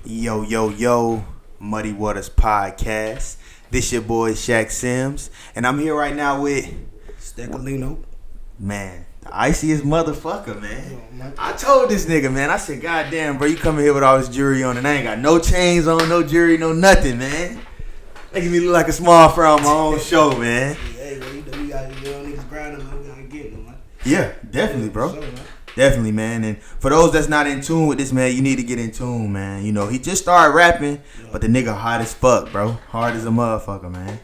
Yo, yo, yo, Muddy Waterz podcast. This your boy Shaq Sims, and I'm here right now with StacksGlo. man, the iciest motherfucker, man. I told this nigga, man. I said, God damn, bro, you coming here with all this jewelry on, and I ain't got no chains on, no jewelry, no nothing, man. Making me look like a small fry on my own show, man. Hey, bro, you know we got niggas grinding, man. We gotta get them, man. Yeah, definitely, bro. Definitely, man. And for those that's not in tune with this, man, you need to get in tune, man. You know, he just started rapping, but the nigga hard as fuck, bro. Hard as a motherfucker, man.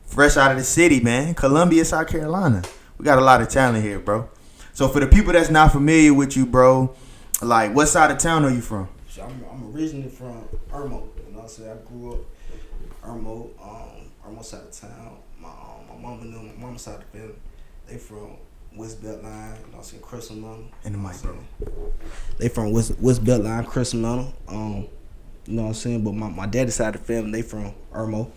Fresh out of the city, man. Columbia, South Carolina. We got a lot of talent here, bro. So for the people that's not familiar with you, bro, like, what side of town are you from? So I'm originally from Irmo. You know what I'm saying? I grew up Irmo, Irmo side of town. My mama and my mama's side of the family, they from West Beltline, you know what I'm saying, Crescent. In the mic, bro. They from West Beltline, Crescent. You know what I'm saying? But my daddy's side of the family, they from Irmo.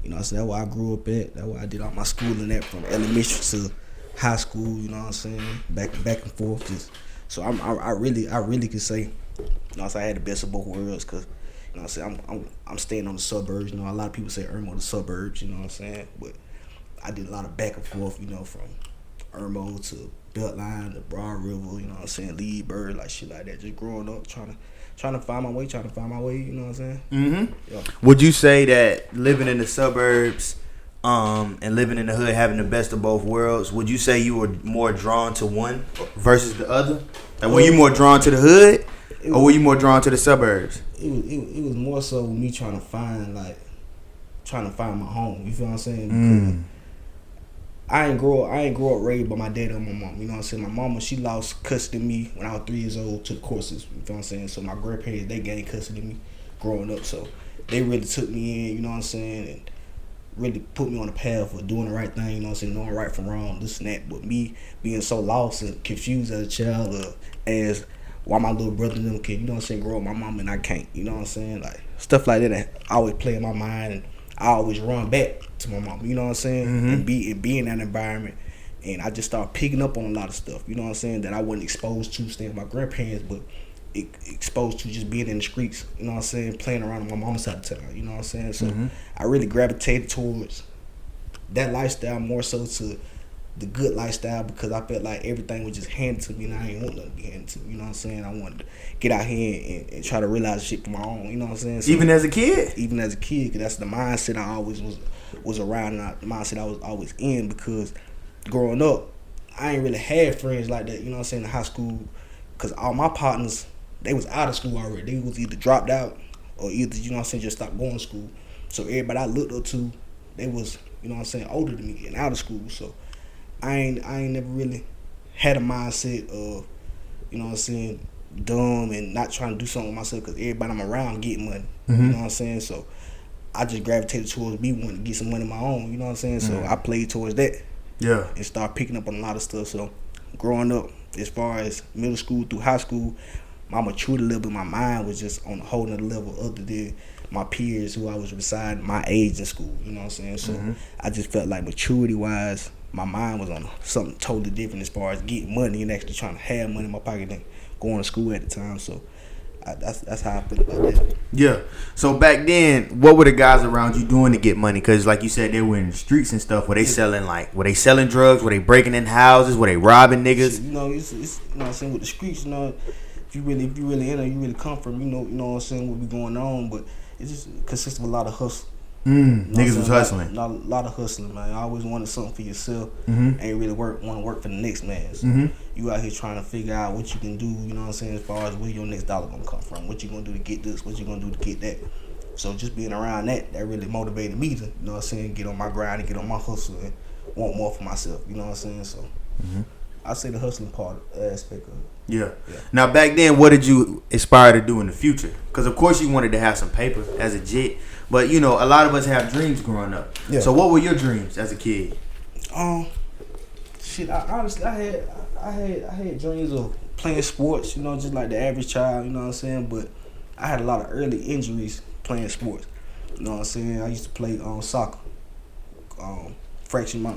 You know what I'm saying? That's where I grew up at. That's where I did all my schooling at, from elementary to high school, you know what I'm saying? Back and forth. So I really could say, you know what I'm saying, I had the best of both worlds, cause you know what I'm saying, I'm staying on the suburbs. You know, a lot of people say Irmo the suburbs, you know what I'm saying? But I did a lot of back and forth, you know, from Irmo to Beltline to Broad River, you know what I'm saying, Lead Bird, like shit like that. Just growing up, trying to find my way, you know what I'm saying? Mm-hmm. Yeah. Would you say that living in the suburbs and living in the hood, having the best of both worlds, would you say you were more drawn to one versus the other? Like, were you more drawn to the hood, or were you more drawn to the suburbs? It was more so me trying to find my home. You feel what I'm saying? Because I ain't grow up raised by my dad or my mom. You know what I'm saying? My mama, she lost custody of me when I was 3 years old to the courses. You feel what I'm saying? So my grandparents, they gained custody of me growing up. So they really took me in, you know what I'm saying, and really put me on the path of doing the right thing, you know what I'm saying, knowing right from wrong, this and that. But me being so lost and confused as a child, as why my little brother and them can, you know what I'm saying, grow up my mom and I can't, you know what I'm saying? Like, stuff like that always play in my mind, and I always run back to my mom, you know what I'm saying? And be in that environment. And I just started picking up on a lot of stuff, you know what I'm saying, that I wasn't exposed to staying with my grandparents, but exposed to just being in the streets, you know what I'm saying, playing around with my mama's side of town, you know what I'm saying? So I really gravitated towards that lifestyle more so to the good lifestyle, because I felt like everything was just handed to me and I ain't want nothing to be handed to me, you know what I'm saying? I wanted to get out here and try to realize shit for my own, you know what I'm saying? So, Even as a kid? Even as a kid, because that's the mindset I always was around, and the mindset I was always in, because growing up, I ain't really had friends like that, you know what I'm saying, in high school, because all my partners, they was out of school already. They was either dropped out or either, you know what I'm saying, just stopped going to school. So everybody I looked up to, they was, you know what I'm saying, older than me and out of school. So I ain't never really had a mindset of, you know what I'm saying, dumb and not trying to do something with myself, because everybody I'm around getting money. You know what I'm saying? So I just gravitated towards me wanting to get some money of my own, you know what I'm saying? So I played towards that. Yeah. And started picking up on a lot of stuff. So growing up, as far as middle school through high school, my maturity level in my mind was just on a whole nother level other than my peers who I was beside my age in school, you know what I'm saying? So I just felt like maturity wise, my mind was on something totally different as far as getting money and actually trying to have money in my pocket and going to school at the time. So that's how I feel about that. Yeah. So back then, what were the guys around you doing to get money? Because like you said, they were in the streets and stuff. Were they selling drugs? Were they breaking in houses? Were they robbing niggas? You know, it's you know what I'm saying, with the streets, you know, if you really in there, you really come from, you know what I'm saying, what be going on, but it just consists of a lot of hustle. You know niggas was hustling. A lot of hustling, man. I always wanted something for yourself. Ain't really want to work for the next man. So you out here trying to figure out what you can do, you know what I'm saying, as far as where your next dollar gonna come from, what you gonna do to get this, what you gonna do to get that. So just being around that really motivated me to, you know what I'm saying, get on my grind and get on my hustle and want more for myself, you know what I'm saying? So I say the hustling part aspect of it. Yeah. Now back then, what did you aspire to do in the future? Because of course you wanted to have some paper as a jit, but you know a lot of us have dreams growing up. Yeah. So what were your dreams as a kid? Shit. Honestly, I had dreams of playing sports. You know, just like the average child. You know what I'm saying. But I had a lot of early injuries playing sports. You know what I'm saying. I used to play soccer. Fractured my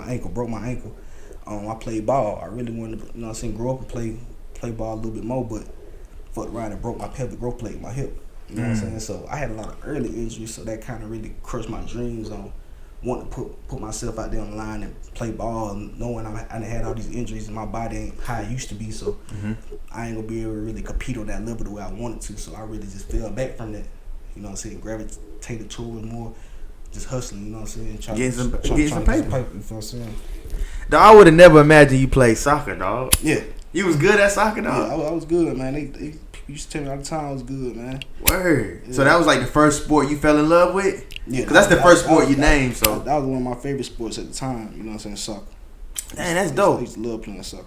ankle, broke my ankle. I played ball. I really wanted to, you know what I'm saying, grow up and play ball a little bit more, but fucked around and broke my pelvic growth plate in my hip. You know what I'm saying? So I had a lot of early injuries, so that kind of really crushed my dreams on wanting to put myself out there on the line and play ball, and knowing I had all these injuries and my body ain't how it used to be, so I ain't gonna be able to really compete on that level the way I wanted to. So I really just fell back from that. You know what I'm saying? Gravitated towards more just hustling. You know what I'm saying? Getting some paper. You know what I'm saying? Dog, I would have never imagined you played soccer, dog. Yeah. You was good at soccer, dog? Yeah, I was good, man. They used to tell me all the time I was good, man. Word. Yeah. So that was like the first sport you fell in love with? Yeah. Because that's the first sport you named, so. That was one of my favorite sports at the time, you know what I'm saying, soccer. Man, that's dope. I used to love playing soccer.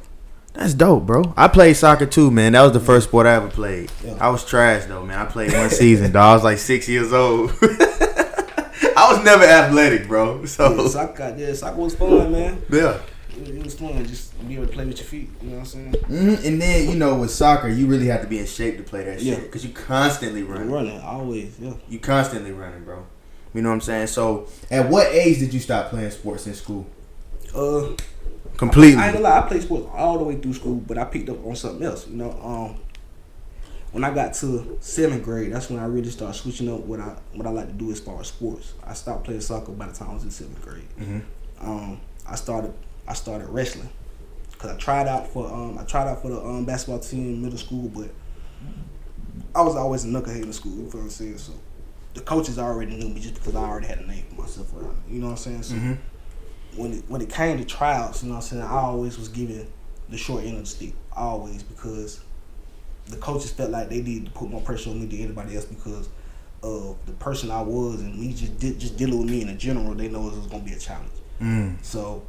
That's dope, bro. I played soccer too, man. That was the first sport I ever played. Yeah. I was trash, though, man. I played one season, dog. I was like 6 years old. I was never athletic, bro. So Yeah, soccer was fun, man. Yeah. It was fun just to be able to play with your feet, you know what I'm saying? Mm-hmm. And then, you know, with soccer, you really have to be in shape to play that Yeah. shit. Because you constantly I'm running. running, always, yeah. You constantly running, bro. You know what I'm saying? So, at what age did you stop playing sports in school? Completely. I ain't gonna lie, I played sports all the way through school, but I picked up on something else, you know. When I got to 7th grade, that's when I really started switching up what I like to do as far as sports. I stopped playing soccer by the time I was in 7th grade. Mm-hmm. I started wrestling because I tried out for the basketball team in middle school, but I was always a knucklehead in school. You know what I'm saying? So the coaches already knew me just because I already had a name for myself around. You know what I'm saying? So when it came to tryouts, you know what I'm saying, I always was given the short end of the stick, always, because the coaches felt like they needed to put more pressure on me than anybody else because of the person I was, and me just dealing with me in general. They know it was gonna be a challenge. So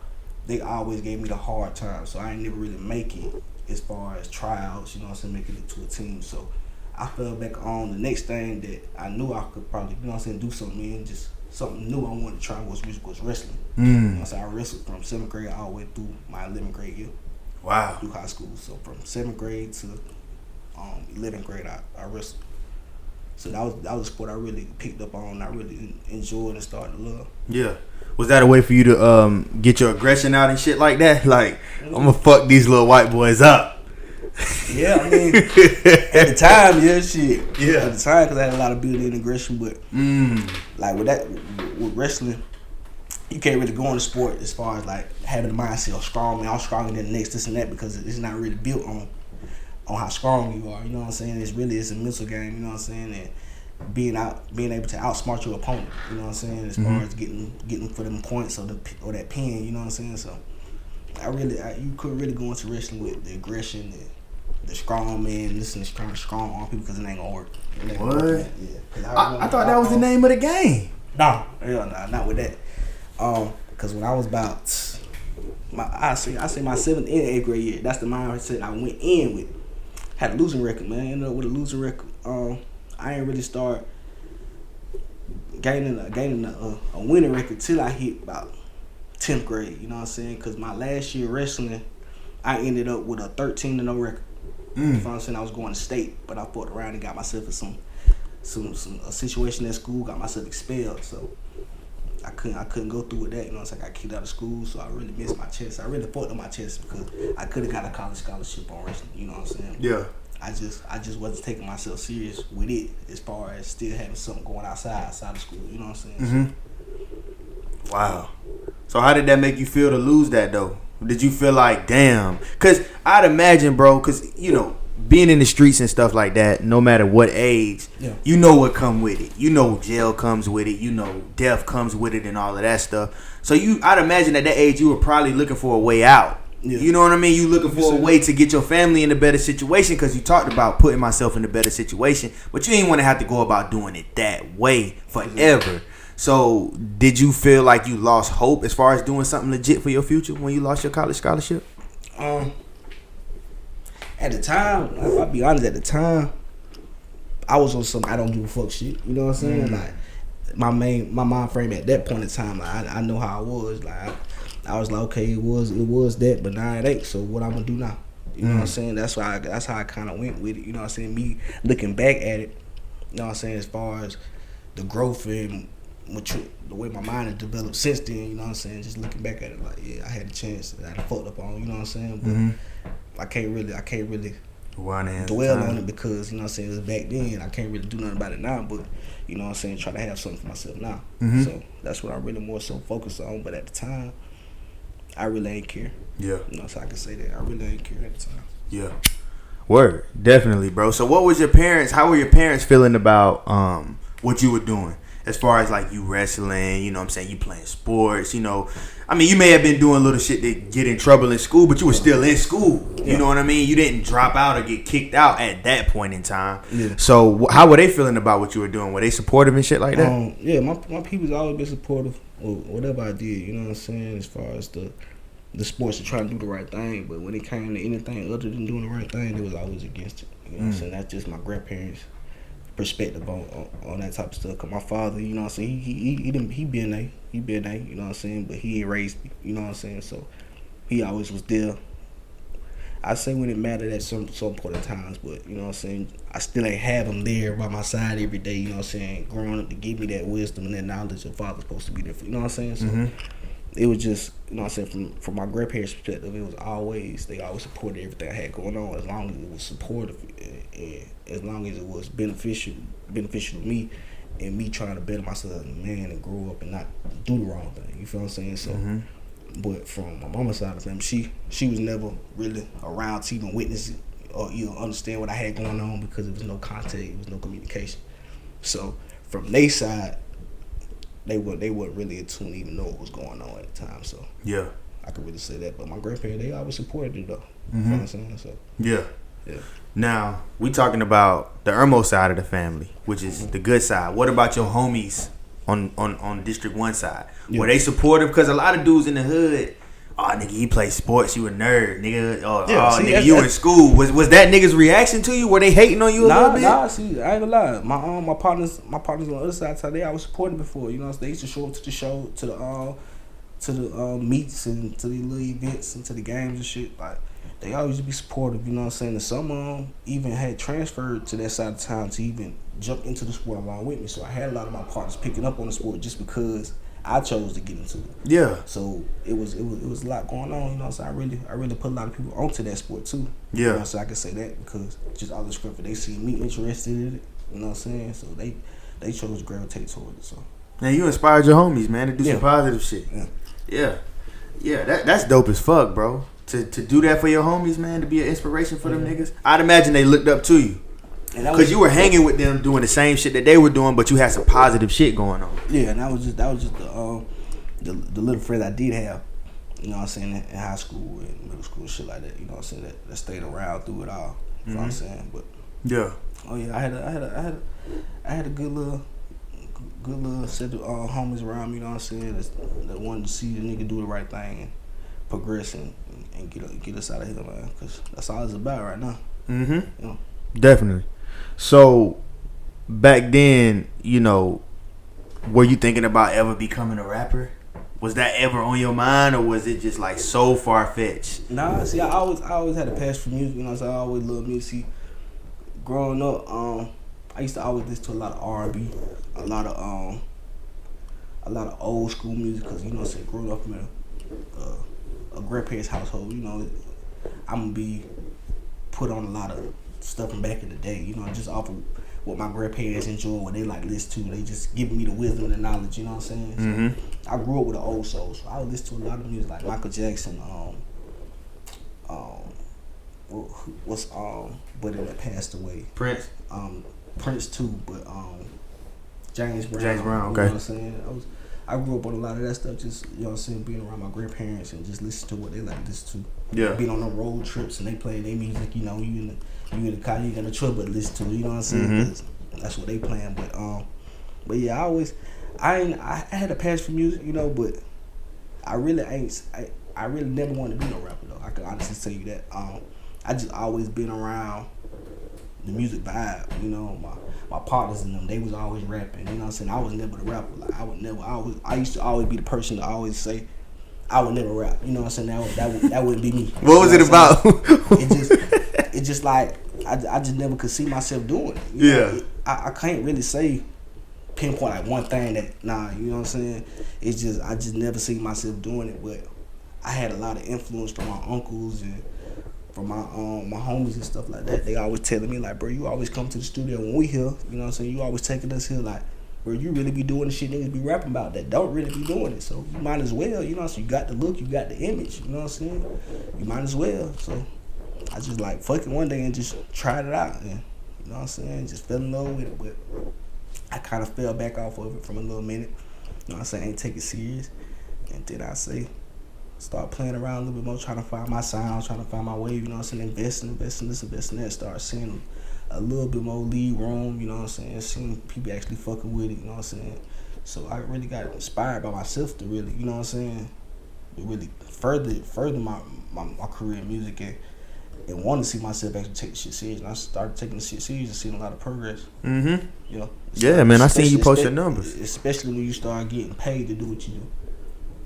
they always gave me the hard time. So I ain't never really make it as far as tryouts, you know what I'm saying, making it to a team. So I fell back on the next thing that I knew I could probably, you know what I'm saying, do something in, just something new I wanted to try was wrestling. You know what I'm saying? I wrestled from 7th grade all the way through my 11th grade year. Wow. Through high school. So from 7th grade to 11th grade, I wrestled. So that was a sport I really picked up on. I really enjoyed and started to love. Yeah. Was that a way for you to get your aggression out and shit like that? Like, I'm gonna fuck these little white boys up. Yeah, I mean, at the time, yeah, shit. Yeah. At the time, because I had a lot of built-in aggression, but like with wrestling, you can't really go in the sport as far as like having the mindset of strong, man, I'm stronger than the next, this and that, because it's not really built on how strong you are. You know what I'm saying? It's a mental game. You know what I'm saying? And being able to outsmart your opponent. You know what I'm saying? As far as getting for them points or that pin. You know what I'm saying? So you couldn't really go into wrestling with the aggression, the strong man, listen to strong arm people, because it ain't gonna work. What? Yeah. I thought that was the name of the game. No, hell no, not with that. Because when I was about I say my 7th and 8th grade year, that's the mindset I went in with. Had a losing record, man. Ended up with a losing record. I ain't really start gaining a winning record till I hit about 10th grade. You know what I'm saying? Because my last year wrestling, I ended up with a 13-0 record. You know what I'm saying? I was going to state, but I fought around and got myself in a situation at school, got myself expelled. So I couldn't go through with that. You know what I'm saying? I got kicked out of school, so I really missed my chance. I really fought on my chest because I could have got a college scholarship on wrestling. You know what I'm saying? Yeah. I just wasn't taking myself serious with it as far as still having something going outside of school. You know what I'm saying? Wow. So how did that make you feel to lose that though? Did you feel like, damn? Because I'd imagine, bro, because, you know, being in the streets and stuff like that, no matter what age, you know what come with it. You know jail comes with it. You know death comes with it and all of that stuff. So I'd imagine at that age you were probably looking for a way out. Yeah. You know what I mean? You looking for a way to get your family in a better situation, because you talked about putting myself in a better situation, but you ain't want to have to go about doing it that way forever. So did you feel like you lost hope as far as doing something legit for your future when you lost your college scholarship? At the time, if I'll be honest, at the time, I was on some I don't give a fuck shit. You know what I'm saying? Like my mind frame at that point in time, like I know how I was. Like I was like, okay, it was that, but now it ain't. So what I'm gonna do now? You know what I'm saying? That's how I kind of went with it. You know what I'm saying? Me looking back at it, you know what I'm saying, as far as the growth and the way my mind has developed since then, you know what I'm saying? Just looking back at it, like, yeah, I had a chance that I fucked up on, you know what I'm saying? But I can't really dwell on it because, you know what I'm saying, it was back then. I can't really do nothing about it now, but, you know what I'm saying, try to have something for myself now. So that's what I'm really more so focused on. But at the time, I really ain't care. Yeah. You know, so I can say that. I really ain't care at the time. Yeah. Word. Definitely, bro. So how were your parents feeling about what you were doing? As far as like you wrestling, you know what I'm saying, you playing sports, you know. I mean, you may have been doing little shit to get in trouble in school, but you were still in school. You know what I mean? You didn't drop out or get kicked out at that point in time. Yeah. So how were they feeling about what you were doing? Were they supportive and shit like that? Yeah, my people's always been supportive of whatever I did, you know what I'm saying, as far as the sports and trying to do the right thing. But when it came to anything other than doing the right thing, they was always against it. You know what I'm saying? That's just my grandparents' perspective on that type of stuff. Cause my father, you know what I'm saying, he been there, you know what I'm saying, but he ain't raised me, you know what I'm saying. So he always was there. I say when it mattered at some important times, but you know what I'm saying, I still ain't have him there by my side every day, you know what I'm saying, growing up to give me that wisdom and that knowledge your father's supposed to be there for, you know what I'm saying. So it was just, you know what I'm saying, from my grandparents' perspective, they always supported everything I had going on, as long as it was supportive and as long as it was beneficial to me and me trying to better myself as a man and grow up and not do the wrong thing. You feel what I'm saying? So, but from my mama's side of the family, she was never really around to even witness it or even understand what I had going on because there was no contact, there was no communication. So from their side, they weren't really in tune to even know what was going on at the time. So yeah, I could really say that. But my grandparents, they always supported it though. You know what I'm saying? So yeah. Now we talking about the Irmo side of the family, which is the good side. What about your homies on District 1 side? Were they supportive? Because a lot of dudes in the hood, oh nigga, he plays sports, you a nigga, nigga, you in school. Was that nigga's reaction to you? Were they hating on you a little bit? Nah, see, I ain't gonna lie. My partners on the other side, they I was supporting before. You know, they used to show up to the show, to the meets and to the little events and to the games and shit. Like they always used to be supportive. You know what I'm saying? And some even had transferred to that side of town to even jump into the sport along with me. So I had a lot of my partners picking up on the sport just because I chose to get into it. Yeah. So it was a lot going on, you know. So I really put a lot of people onto that sport too. Yeah. You know, so I can say that because just all the script they see me interested in it, you know what I'm saying? So they chose to gravitate towards it. So now you inspired your homies, man, to do some positive shit. Yeah. That's dope as fuck, bro. To do that for your homies, man, to be an inspiration for them niggas. I'd imagine they looked up to you. Because you were hanging with them doing the same shit that they were doing, but you had some positive shit going on. Yeah, and that was just the little friends I did have, you know what I'm saying, in high school and middle school, shit like that, you know what I'm saying, that stayed around through it all. You know what I'm saying? But yeah. Oh yeah, I had a good little set of homies around me, you know what I'm saying, that wanted to see the nigga do the right thing and progress and get us out of here, man, because that's all it's about right now. You know? Definitely. So back then, you know, were you thinking about ever becoming a rapper? Was that ever on your mind, or was it just like so far fetched? Nah, see, I always had a passion for music. You know, so I always loved music. Growing up, I used to always listen to a lot of R&B, a lot of old school music. Cause you know, say growing up in a grandparents' household, you know, I'm gonna be put on a lot of stuff from back in the day, you know, just off of what my grandparents enjoy, what they like listen to. They just giving me the wisdom and the knowledge, you know what I'm saying? So I grew up with an old soul, so I would listen to a lot of music like Michael Jackson, but it passed away. Prince too, but James Brown. Okay. You know what I'm saying? I grew up on a lot of that stuff, just, you know what I'm saying, being around my grandparents and just listen to what they like to listen to. Yeah. Being on the road trips and they playing their music, you know, you in the car, you ain't got no trouble but listen to it, you know what I'm saying? 'Cause that's what they playing. But yeah, I had a passion for music, you know, but I really never wanted to be no rapper though. I can honestly tell you that. I just always been around the music vibe, you know, my partners and them, they was always rapping, you know what I'm saying? I was never the rapper. Like I used to always be the person to always say I would never rap, you know what I'm saying? That wouldn't be me. What was it about? It just like I just never could see myself doing it. You know? I can't really say pinpoint like one thing that you know what I'm saying? It's just I just never see myself doing it, but I had a lot of influence from my uncles and my homies and stuff like that. They always telling me like, bro, you always come to the studio when we here. You know what I'm saying? You always taking us here like, bro, you really be doing the shit niggas be rapping about that don't really be doing it. So you might as well, you know. So you got the look, you got the image. You know what I'm saying? You might as well. So I just like fucking one day and just tried it out. And, you know what I'm saying? Just fell in love with it, but I kind of fell back off of it from a little minute. You know what I'm saying? Ain't take it serious. And then I say, start playing around a little bit more, trying to find my sound, trying to find my wave, you know what I'm saying? Investing this, investing that. Start seeing a little bit more lead room, you know what I'm saying? Seeing people actually fucking with it, you know what I'm saying? So I really got inspired by myself to really, you know what I'm saying? To really further my career in music and want to see myself actually take the shit serious. And I started taking the shit serious and seeing a lot of progress. Mm-hmm. You know? Yeah, man, I seen you post your numbers. Especially when you start getting paid to do what you do.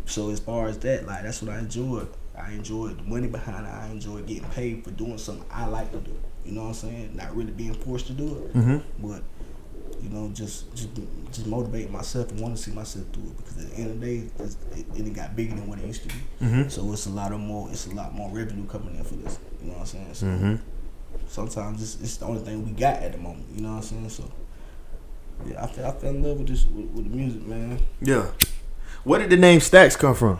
So as far as that, like, that's what I enjoyed. I enjoyed the money behind it. I enjoyed getting paid for doing something I like to do. You know what I'm saying? Not really being forced to do it, but you know, just motivate myself and want to see myself do it. Because at the end of the day, it got bigger than what it used to be. So it's a lot more revenue coming in for this. You know what I'm saying? So sometimes it's the only thing we got at the moment. You know what I'm saying? So yeah, I fell in love with this with the music, man. Yeah. Where did the name Stacks come from?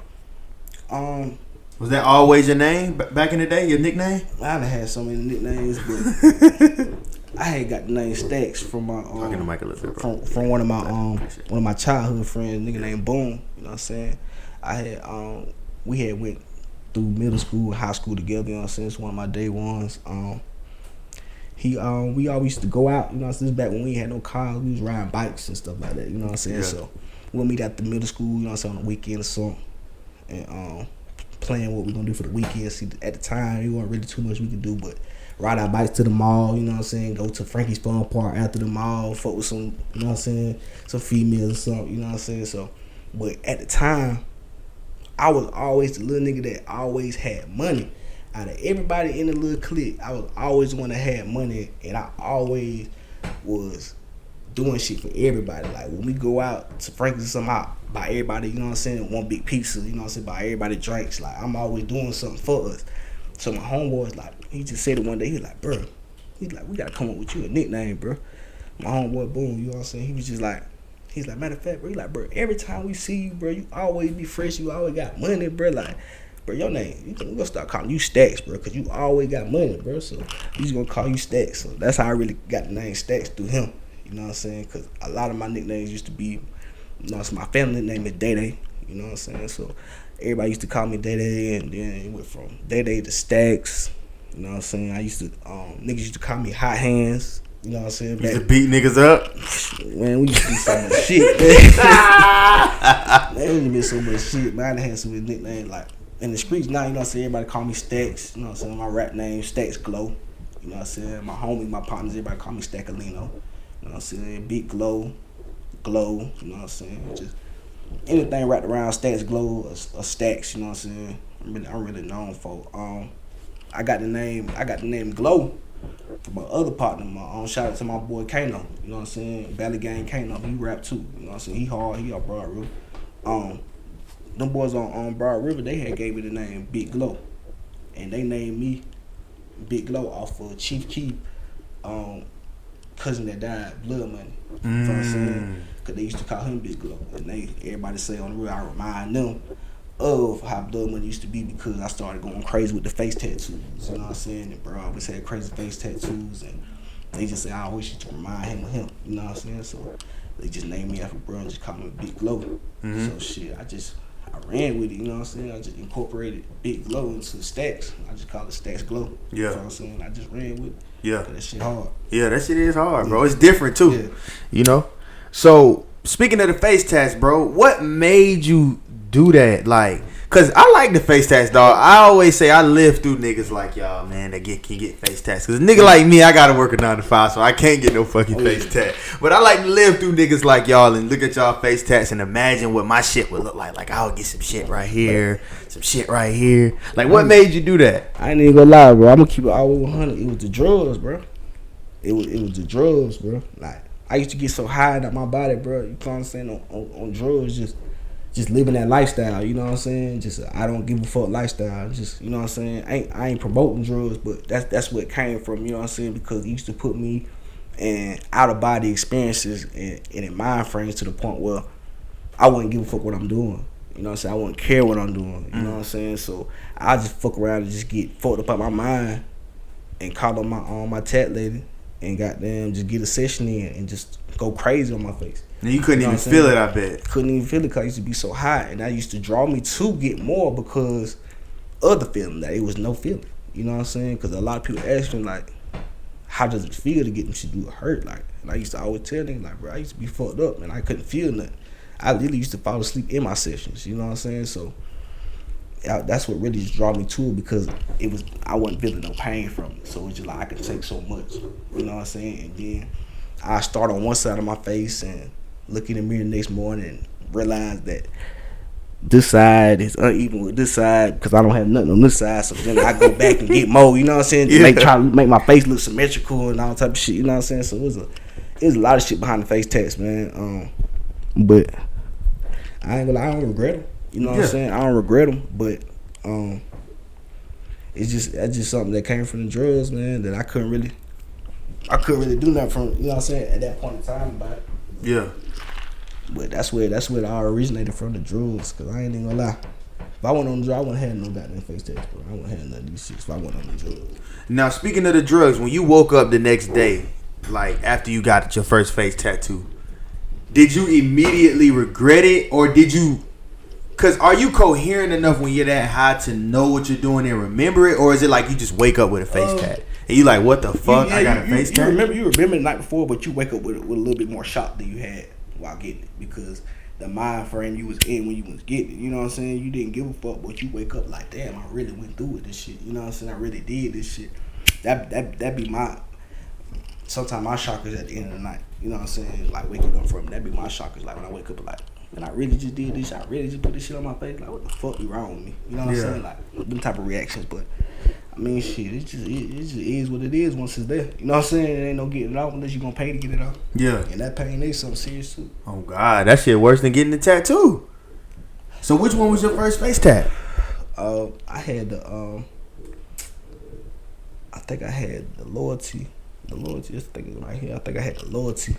Was that always your name back in the day, your nickname? I done had so many nicknames, but I had got the name Stacks from my talking to Mike a little bit, bro. From one of my childhood friends, nigga named Boom. You know what I'm saying? I had we had went through middle school, high school together. You know what I'm saying? It's one of my day ones. We always used to go out. You know what I'm saying? This back when we had no cars, we was riding bikes and stuff like that. You know what I'm saying? Yeah. So we'll meet at the middle school. You know what I'm saying? On the weekend or something, and playing what we gonna do for the weekend. See, at the time, it wasn't really too much we could do, but ride our bikes to the mall, you know what I'm saying? Go to Frankie's Fun Park after the mall, fuck with some, you know what I'm saying? Some females or something, you know what I'm saying? So, but at the time, I was always the little nigga that always had money. Out of everybody in the little clique, I was always the one that had money, and I always was doing shit for everybody. Like when we go out to Frankie's or something, I buy everybody, you know what I'm saying, one big pizza, you know what I'm saying, buy everybody drinks. Like I'm always doing something for us. So my homeboy's like, he just said it one day, he was like, bro, he's like, we gotta come up with you a nickname, bro. My homeboy Boom, you know what I'm saying, he was just like, he's like, matter of fact, bro, he like, bro, every time we see you, bro, you always be fresh, you always got money, bro, like, bro, your name, we gonna start calling you Stacks, bro, cause you always got money, bro, so we just gonna call you Stacks. So that's how I really got the name Stacks through him, you know what I'm saying, cause a lot of my nicknames used to be, you know, so my family name is Day Day, you know what I'm saying, so everybody used to call me Day Day, and then it went from Day Day to Stacks, you know what I'm saying. I used to, niggas used to call me Hot Hands, you know what I'm saying. Used to beat niggas up? Man, we used to do so much shit, man. Man, we used to do so much shit, man. I done had some nicknames, like, in the streets now, you know what I'm saying, everybody call me Stacks, you know what I'm saying, my rap name, StacksGlo, you know what I'm saying, my homies, my partners, everybody call me Stackalino, you know what I'm saying, Big Glow, you know what I'm saying, just anything wrapped around StacksGlo or Stacks, you know what I'm saying. I'm really known for. I got the name Glow from my other partner. Shout out to my boy Kano, you know what I'm saying. Valley Gang Kano, he rap too, you know what I'm saying. He hard, he off Broad River. Them boys on Broad River, they had gave me the name Big Glow, and they named me Big Glow off of Chief Keef, cousin that died, Blood Money. You know what I'm saying? Cause they used to call him Big Glow, and everybody say on the real, I remind them of how Blood Money used to be because I started going crazy with the face tattoos. You know what I'm saying? And bro, I always had crazy face tattoos, and they just say I always used to remind him of him. You know what I'm saying? So they just named me after bro and just called me Big Glow. So shit, I ran with it. You know what I'm saying? I just incorporated Big Glow into Stacks. I just call it StacksGlo. Yeah. You know what I'm saying? I just ran with it. Yeah. Cause that shit hard. Yeah, that shit is hard, bro. It's different too. Yeah. You know. So, speaking of the face tats, bro, what made you do that? Like, cause I like the face tats, dog. I always say I live through niggas like y'all, man, that can get face tats. Cause a nigga like me, I gotta work a 9 to 5, so I can't get no fucking face tat. But I like to live through niggas like y'all and look at y'all face tats and imagine what my shit would look like. Like, I would get some shit right here, some shit right here. Like, what made you do that? I ain't even gonna lie, bro. I'm gonna keep it all 100. It was the drugs, bro. It was the drugs, bro. Like, I used to get so high that my body, bro, you know what I'm saying, on drugs, just just living that lifestyle, you know what I'm saying? Just I don't give a fuck lifestyle. Just, you know what I'm saying? I ain't promoting drugs, but that's what it came from, you know what I'm saying? Because it used to put me in out of body experiences and in mind frames to the point where I wouldn't give a fuck what I'm doing. You know what I'm saying? I wouldn't care what I'm doing. You know what I'm saying? So I just fuck around and just get fucked up out my mind and call on my tat lady and goddamn just get a session in and just go crazy on my face. And you couldn't even feel it, I bet. Couldn't even feel it because I used to be so high. And that used to draw me to get more because of the feeling, that it was no feeling. You know what I'm saying? Because a lot of people ask me, like, how does it feel to get them shit? Do it hurt? Like, and I used to always tell them, like, bro, I used to be fucked up and I couldn't feel nothing. I literally used to fall asleep in my sessions. You know what I'm saying? So that's what really just drew me to it, because I wasn't feeling no pain from it. So it's just like I could take so much. You know what I'm saying? And then I start on one side of my face and look in the mirror the next morning and realize that this side is uneven with this side because I don't have nothing on this side. So then I go back and get more. You know what I'm saying? Try to make my face look symmetrical and all type of shit. You know what I'm saying? So it was a lot of shit behind the face tats, man. But I ain't gonna lie, I don't regret them. You know what I'm saying? I don't regret them, but that's just something that came from the drugs, man, that I couldn't really do nothing from. You know what I'm saying? At that point in time about it. Yeah. But that's where it all originated from, the drugs. Cause I ain't even gonna lie. If I went on the drugs, I wouldn't have no goddamn face tats, bro. I wouldn't have none of these shit if I went on the drugs. Now, speaking of the drugs, when you woke up the next day, like after you got your first face tattoo, did you immediately regret it, or did you? Cause are you coherent enough when you're that high to know what you're doing and remember it, or is it like you just wake up with a face tat and you like, what the fuck? I got a face tat. You remember the night before, but you wake up with a little bit more shock than you had while getting it, because the mind frame you was in when you was getting it. You know what I'm saying? You didn't give a fuck, but you wake up like, damn, I really went through with this shit. You know what I'm saying? I really did this shit. That be my. Sometimes my shock is at the end of the night. You know what I'm saying? Like waking up from, that be my shock is like when I wake up like, man, I really just did this. I really just put this shit on my face. Like, what the fuck be wrong with me? You know what I'm saying? Like them type of reactions. But I mean, shit, it just is what it is once it's there. You know what I'm saying? It ain't no getting it off unless you gonna pay to get it off. Yeah. And that pain is something serious too. Oh God, that shit worse than getting the tattoo. So which one was your first face tat? I had the I think I had the loyalty. The loyalty, this thing is right here. I think I had the loyalty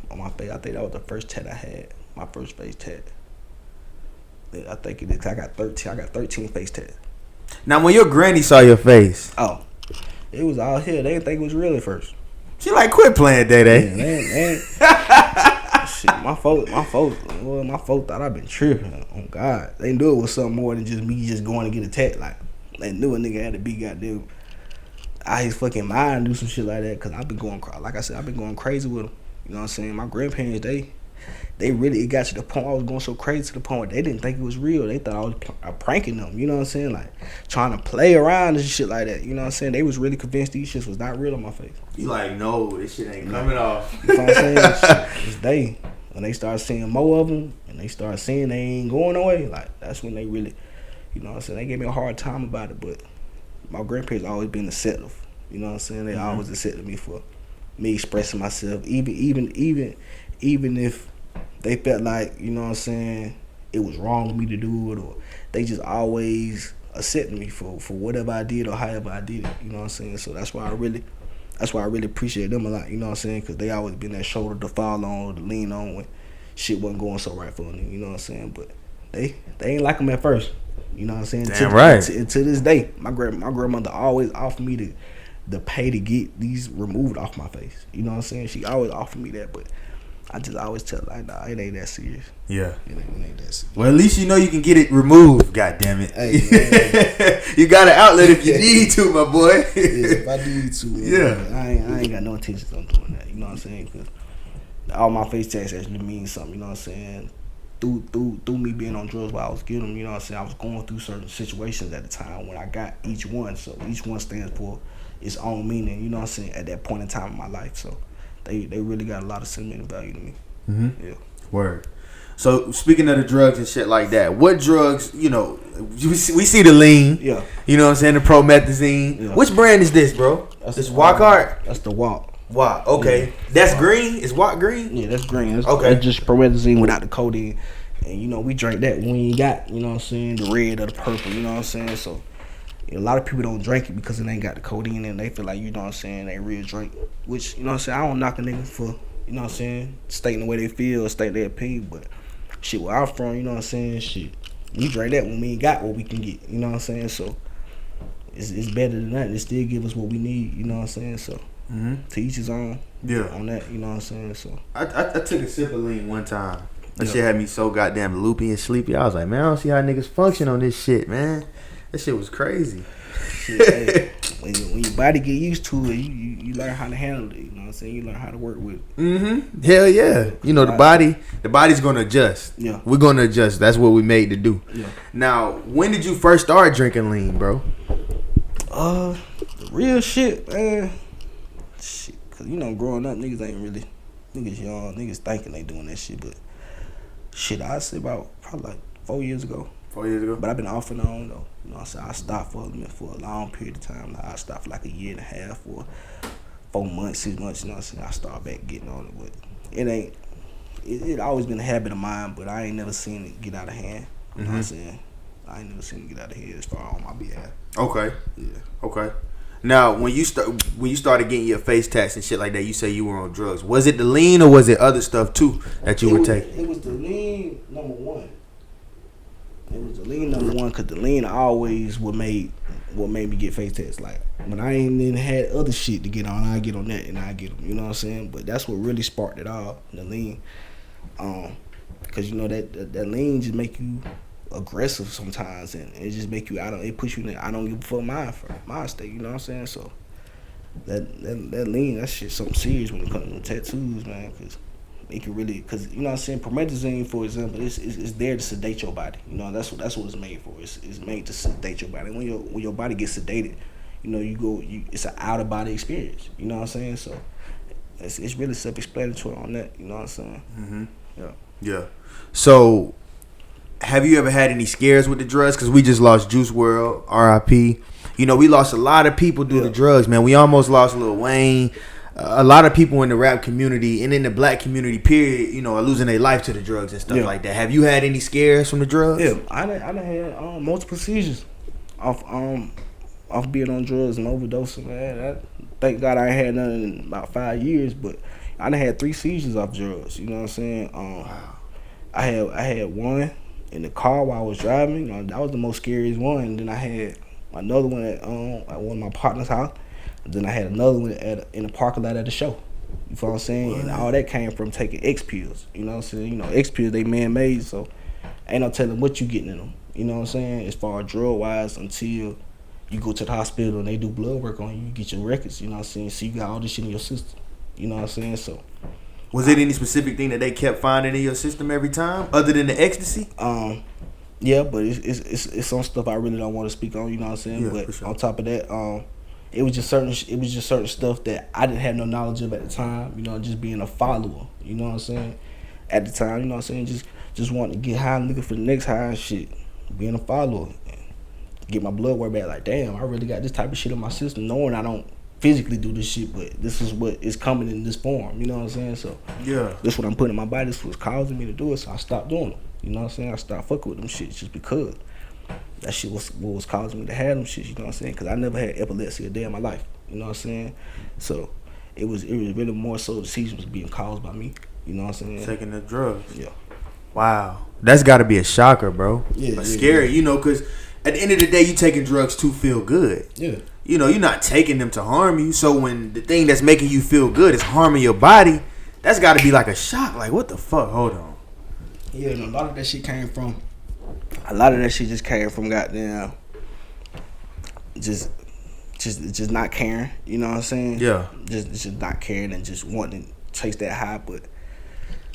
on my face. I think that was the first tat I had. My first face tat. I think it is. I got 13 face tats. Now, when your granny saw your face, it was out here. They didn't think it was real at first. She like, quit playing, Day. Shit, my folks thought I'd been tripping. Oh God, they knew it was something more than just me just going to get a tat. Like, they knew a nigga had to be goddamn out his fucking mind, do some shit like that. Cause I've been going, like I said, I've been going crazy with them. You know what I'm saying? My grandparents, they really, it got to the point I was going so crazy to the point where they didn't think it was real. They thought I was pranking them. You know what I'm saying? Like trying to play around and shit like that. You know what I'm saying? They was really convinced these shits was not real on my face. You like, no, this shit ain't coming off. You know what I'm saying? It's when they start seeing more of them and they start seeing they ain't going away, like that's when they really, you know what I'm saying? They gave me a hard time about it, but my grandparents always been acceptive. You know what I'm saying? They always accepted me for me expressing myself, even if they felt like, you know what I'm saying, it was wrong for me to do it, or they just always accepted me for whatever I did or however I did it. You know what I'm saying? So that's why I really appreciate them a lot. You know what I'm saying? Because they always been that shoulder to fall on or to lean on when shit wasn't going so right for them. You know what I'm saying? But they ain't like them at first. You know what I'm saying? Damn right. To this day, my grandmother always offered me the pay to get these removed off my face. You know what I'm saying? She always offered me that, but I just always tell her, like, nah, it ain't that serious. Yeah. It ain't that serious. Well, at least you know you can get it removed, goddammit. Hey, you got an outlet if you need to, my boy. Yeah, if I need to. Yeah. I ain't got no intentions on doing that. You know what I'm saying? Because all my face tats actually mean something. You know what I'm saying? Through me being on drugs while I was getting them, you know what I'm saying? I was going through certain situations at the time when I got each one. So each one stands for its own meaning, you know what I'm saying, at that point in time in my life. So they really got a lot of sentimental value to me. Mm-hmm. Yeah. Word. So speaking of the drugs and shit like that, what drugs, you know, we see the lean. Yeah. You know what I'm saying? The promethazine. Yeah. Which brand is this, bro? This Walkart? That's the Walk. Wow. Okay. Yeah. That's Walk. Green? Is Walk green? Yeah, that's green. Okay. That's just promethazine without the codeine. And, you know, we drink that when you got, you know what I'm saying, the red or the purple, you know what I'm saying? So, a lot of people don't drink it because it ain't got the codeine in it. They feel like, you know what I'm saying, they real drink. Which, you know what I'm saying, I don't knock a nigga for, you know what I'm saying, stating the way they feel, stating their opinion. But, shit, where I'm from, you know what I'm saying, shit, we drink that when we ain't got what we can get, you know what I'm saying? So, it's better than that. It still give us what we need, you know what I'm saying? So, to each his own on that, you know what I'm saying? So I took a sip of lean one time. That shit had me so goddamn loopy and sleepy. I was like, man, I don't see how niggas function on this shit, man. That shit was crazy. Shit, hey, when your body get used to it, you learn how to handle it. You know what I'm saying? You learn how to work with it. Hell yeah. You know, the body's gonna adjust. Yeah. We're gonna adjust. That's what we made to do. Yeah. Now, when did you first start drinking lean, bro? The real shit, man. Shit, cause you know, growing up, niggas ain't really, niggas young, niggas thinking they doing that shit, but shit, I'd say about probably like 4 years ago. 4 years ago? But I've been off and on though. You know what I'm saying? I stopped for a long period of time. I stopped for like a year and a half or 4 months, 6 months, you know what I'm saying? I started back getting on it, but it always been a habit of mine, but I ain't never seen it get out of hand. You know what I'm saying? I ain't never seen it get out of hand as far on my behalf. Okay. Yeah. Okay. Now, when you started getting your face tats and shit like that, you say you were on drugs. Was it the lean or was it other stuff too that you would take? It was the lean number one. It was the lean number one because the lean always what made me get face tats. Like when I ain't even had other shit to get on, I get on that and I get them. You know what I'm saying? But that's what really sparked it all. The lean, because you know that lean just make you aggressive sometimes, and it just make you it push you in I don't give a fuck my state, you know what I'm saying? So that lean, that shit something serious when it comes to tattoos, man, because it can really, because you know what I'm saying, promethazine, for example, it's there to sedate your body, you know, that's what it's made for. It's made to sedate your body. When your body gets sedated, you know, it's an out of body experience, you know what I'm saying? So it's really self-explanatory on that, you know what I'm saying? Yeah. So have you ever had any scares with the drugs? Because we just lost Juice WRLD, R.I.P. You know, we lost a lot of people due to drugs, man. We almost lost Lil Wayne. A lot of people in the rap community and in the black community, period, you know, are losing their life to the drugs and stuff like that. Have you had any scares from the drugs? Yeah, I done had multiple seizures off being on drugs and overdosing, man. Thank God I ain't had none in about 5 years, but I done had 3 seizures off drugs. You know what I'm saying? I had one in the car while I was driving. You know, that was the most scariest one. And then I had another one at one of my partner's house. And then I had another one in the parking lot at the show. You feel what I'm saying? What? And all that came from taking X pills. You know what I'm saying? You know, X pills, they man-made, so ain't no telling what you getting in them. You know what I'm saying? As far as drug-wise, until you go to the hospital and they do blood work on you, you get your records. You know what I'm saying? So you got all this shit in your system. You know what I'm saying? So was it any specific thing that they kept finding in your system every time, other than the ecstasy? Yeah, but it's some stuff I really don't want to speak on. You know what I'm saying? Yeah, but sure. On top of that, it was just certain stuff that I didn't have no knowledge of at the time. You know, just being a follower. You know what I'm saying? At the time, you know what I'm saying? Just wanting to get high and looking for the next high and shit. Being a follower, get my blood work back. Like, damn, I really got this type of shit in my system, knowing I don't physically do this shit, but this is what is coming in this form. You know what I'm saying? So yeah, this what I'm putting in my body. This was causing me to do it, so I stopped doing them. You know what I'm saying? I stopped fucking with them shit just because that shit was what was causing me to have them shit. You know what I'm saying? Because I never had epilepsy a day in my life. You know what I'm saying? So it was really more so the seizures was being caused by me. You know what I'm saying? Taking the drugs. Yeah. Wow, that's got to be a shocker, bro. Yeah, scary. Yeah. You know, because at the end of the day, you taking drugs to feel good. Yeah. You know, you're not taking them to harm you. So when the thing that's making you feel good is harming your body, that's got to be like a shock. Like, what the fuck? Hold on. Yeah, and a lot of that shit just came from goddamn just not caring. You know what I'm saying? Yeah. Just not caring and just wanting to chase that high. But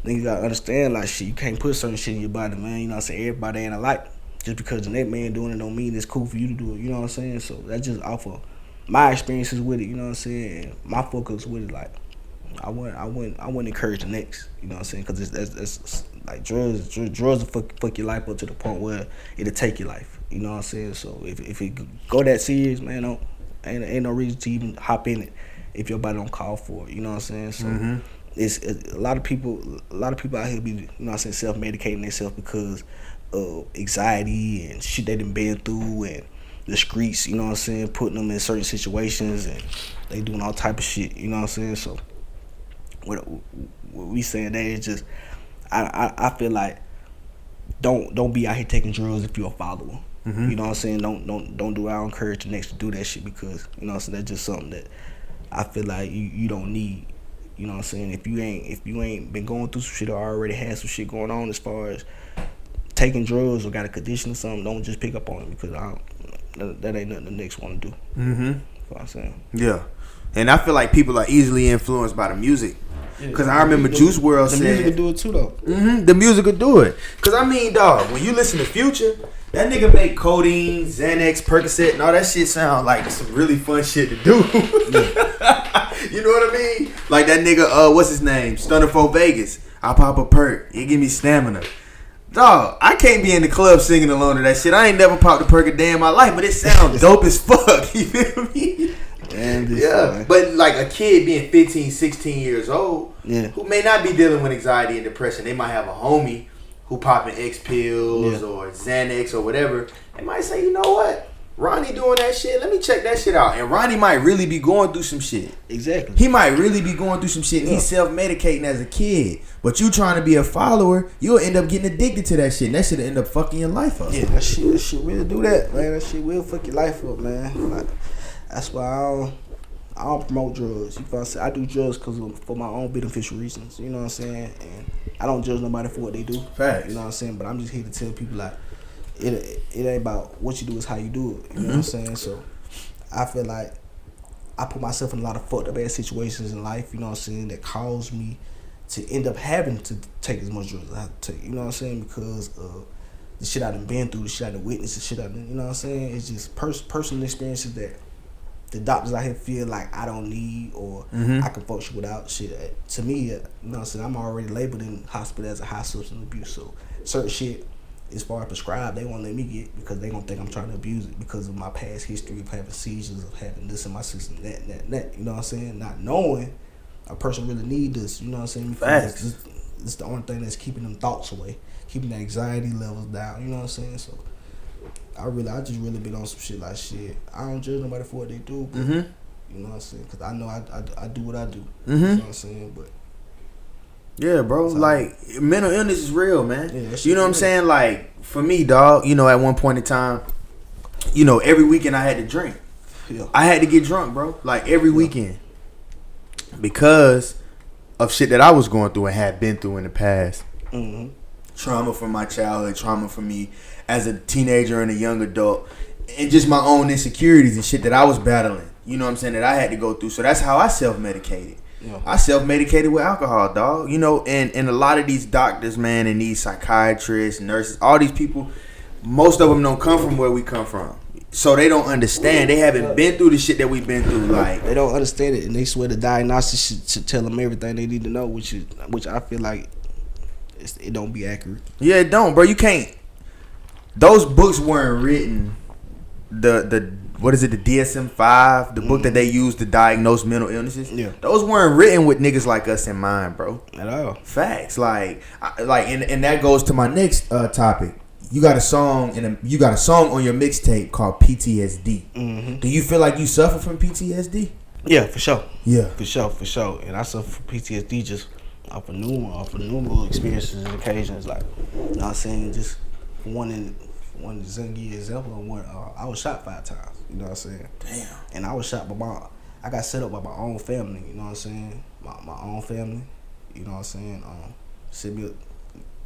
then you gotta understand, like, shit, you can't put certain shit in your body, man. You know what I'm saying? Everybody ain't alike. Just because the next man doing it don't mean it's cool for you to do it. You know what I'm saying? So that's just off of my experiences with it. You know what I'm saying? And my focus with it, like, I wouldn't encourage the next. You know what I'm saying? Because that's like drugs will fuck your life up to the point where it'll take your life. You know what I'm saying? So if it go that serious, man, ain't no reason to even hop in it if your body don't call for it. You know what I'm saying? So it's a lot of people out here be, you know what I'm saying, self-medicating themselves because of anxiety and shit they done been through, and the streets, you know what I'm saying, putting them in certain situations, and they doing all type of shit, you know what I'm saying. So what we saying that is just, I feel like don't be out here taking drugs if you're a follower. Mm-hmm. You know what I'm saying? Don't do it. I don't encourage the next to do that shit, because, you know what I'm saying, that's just something that I feel like you don't need. You know what I'm saying? If you ain't been going through some shit or already had some shit going on as far as taking drugs or got a condition or something, don't just pick up on it, because that ain't nothing the next want to do. Mm-hmm. You know what I'm saying? Yeah. And I feel like people are easily influenced by the music. Because I remember Juice WRLD said... The music will do it too, though. Mm-hmm, the music will do it. Because, I mean, dog, when you listen to Future, that nigga make codeine, Xanax, Percocet, and all that shit sound like some really fun shit to do. You know what I mean? Like that nigga, what's his name? Stunner 4 Vegas. I pop a perk. It give me stamina. Dog, I can't be in the club singing along to that shit. I ain't never popped a perk a day in my life, but it sounds dope as fuck. You feel me? Yeah, but like a kid being 15, 16 years old, who may not be dealing with anxiety and depression, they might have a homie who popping X pills or Xanax or whatever. They might say, you know what, Ronnie doing that shit, let me check that shit out. And Ronnie might really be going through some shit. Exactly. He might really be going through some shit. And he's self-medicating as a kid. But you trying to be a follower, you'll end up getting addicted to that shit. And that shit will end up fucking your life up. Yeah, that shit really do that, man. That shit will fuck your life up, man. Like, that's why I don't promote drugs. You know what I'm saying? I do drugs for my own beneficial reasons. You know what I'm saying? And I don't judge nobody for what they do. Facts. You know what I'm saying? But I'm just here to tell people, like, it ain't about what you do, it's how you do it. You know what I'm saying? So I feel like I put myself in a lot of fucked up ass situations in life, you know what I'm saying, that caused me to end up having to take as much drugs as I have to take. You know what I'm saying? Because of the shit I done been through, the shit I done witnessed, the shit I done, you know what I'm saying? It's just personal experiences that the doctors out here feel like I don't need, or I can function without. Shit, to me, you know what I'm saying, I'm already labeled in hospital as a high substance abuse, so certain shit, as far as prescribed, they won't let me get, because they gonna think I'm trying to abuse it because of my past history of having seizures, of having this in my system, that. You know what I'm saying? Not knowing a person really need this. You know what I'm saying? Because it's the only thing that's keeping them thoughts away, keeping the anxiety levels down. You know what I'm saying? So I just really been on some shit like, shit, I don't judge nobody for what they do, but you know what I'm saying? Because I know I do what I do. You know what I'm saying? But yeah, bro. Like, mental illness is real, man. Yeah, you know what I'm saying? Like, for me, dog, you know, at one point in time, you know, every weekend I had to drink. Yeah. I had to get drunk, bro. Like, every weekend. Because of shit that I was going through and had been through in the past. Trauma from my childhood, trauma from me as a teenager and a young adult, and just my own insecurities and shit that I was battling. You know what I'm saying? That I had to go through. So that's how I self-medicated. Yeah. I self-medicated with alcohol, dog. You know, and a lot of these doctors, man, and these psychiatrists, nurses, all these people, most of them don't come from where we come from. So they don't understand. They haven't been through the shit that we've been through. Like, they don't understand it, and they swear the diagnosis should tell them everything they need to know, which I feel like it don't be accurate. Yeah, it don't, bro. You can't. Those books weren't written. The what is it? The DSM-5, the book that they use to diagnose mental illnesses. Yeah, those weren't written with niggas like us in mind, bro. At all. Facts. Like, and that goes to my next topic. You got a song on your mixtape called PTSD. Do you feel like you suffer from PTSD? Yeah, for sure. Yeah, for sure. And I suffer from PTSD just off of numerous experiences and occasions. Like, you know what I'm saying, just one to give you an example of one. I was shot 5 times. You know what I'm saying? Damn. And I was shot by I got set up by my own family. You know what I'm saying? My own family. You know what I'm saying? Sibby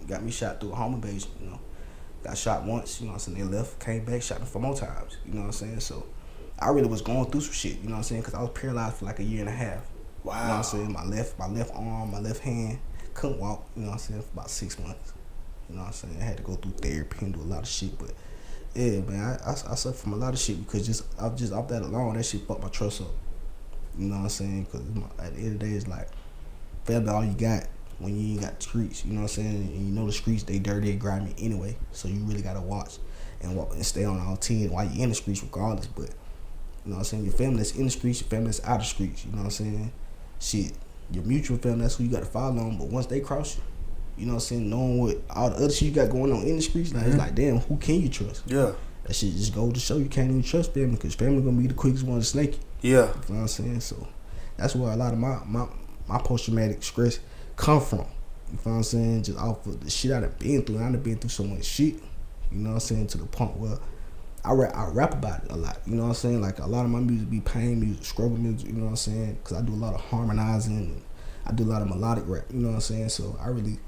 got me shot through a home invasion. You know, got shot once. You know what I'm saying? They left, came back, shot me 4 more times. You know what I'm saying? So I really was going through some shit. You know what I'm saying? Because I was paralyzed for like a year and a half. Wow. You know what I'm saying? My left arm, my left hand, couldn't walk. You know what I'm saying? For about 6 months. You know what I'm saying? I had to go through therapy and do a lot of shit, but yeah, man, I suffer from a lot of shit because just off that alone, that shit fucked my trust up. You know what I'm saying? Because at the end of the day, it's like, family all you got when you ain't got the streets. You know what I'm saying? And you know the streets, they dirty, they grimy anyway. So you really gotta watch and walk and stay on all 10 while you in the streets regardless. But you know what I'm saying? Your family that's in the streets, your family that's out of the streets. You know what I'm saying? Shit, your mutual family, that's who you got to follow on. But once they cross you, you know what I'm saying, knowing what all the other shit you got going on in the streets, now it's like, damn, who can you trust? Yeah. That shit just go to show you can't even trust family, because family gonna be the quickest one to snake you. Yeah. You know what I'm saying? So that's where a lot of my post-traumatic stress come from. You know what I'm saying? Just off of the shit I done been through. I done been through so much shit. You know what I'm saying? To the point where I rap about it a lot. You know what I'm saying? Like, a lot of my music be pain music, struggle music. You know what I'm saying? Because I do a lot of harmonizing. And I do a lot of melodic rap. You know what I'm saying? So I really